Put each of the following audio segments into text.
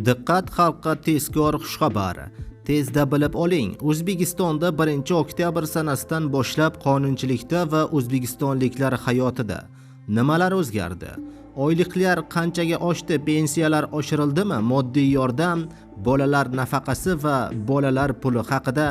Diqqat xalqqa tezkor xushxabar. Tezda bilib oling, O'zbekistonda 1-oktyabr sanasidan boshlab qonunchilikda va o'zbekistonliklar hayotida nimalar o'zgardi? Oyliklar qanchaga oshdi? Pensiyalar oshirildimi? Moddiy yordam, bolalar nafaqasi va bolalar puli haqida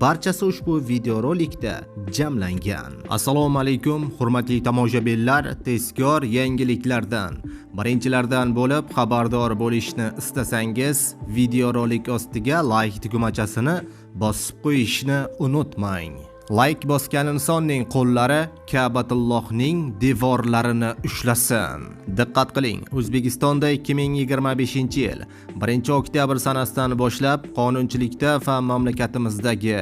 barchasi ushbu videorolikda jamlangan. Assalomu alaykum, hurmatli tomoshabinlar, tezkor yangiliklardan birinchilardan bo'lib xabardor bo'lishni istasangiz, videorolik ostiga like tugmachasini bosib qo'yishni unutmang. Like bosgan insonning qo'llari Ka'batullohning devorlarini ushlasin. Diqqat qiling, O'zbekistonda 2025-yil 1-oktyabr sanasidan boshlab qonunchilikda va mamlakatimizdagi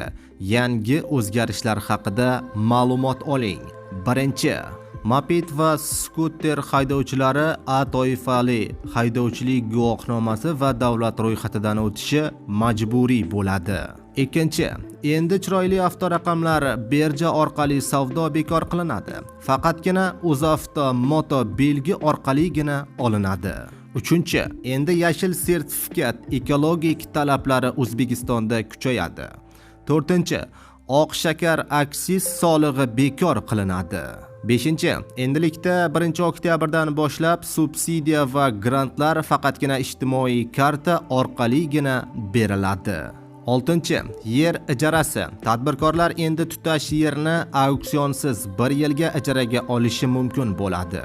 yangi o'zgarishlar haqida ma'lumot oling. Birinchi, moped va skuter haydovchilari A toifali haydovchilik guvohnomasi va davlat ro'yxatidan o'tishi majburiy bo'ladi. Ikkinchi, endi chiroyli avtoraqamlar birja orqali savdo bekor qilinadi. Faqatgina O'zavto Moto belgi orqaligina olinadi. Uchinchi, endi yashil sertifikat ekologik talablari O'zbekistonda kuchayadi. To'rtinchi, oq shakar aksiz solig'i bekor qilinadi. 5. Endilikda 1-oktyabrdan boshlab subsidiya va grantlar faqatgina ijtimoiy karta orqaligina beriladi. 6. Yer ijarasi. Tadbirkorlar endi tutash yerni auksionsiz 1 yilga ijaraga olishi mumkin bo'ladi,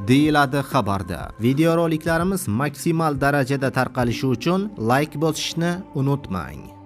deyiladi xabarda. Videoroliklarimiz maksimal darajada tarqalishi uchun like bosishni unutmang.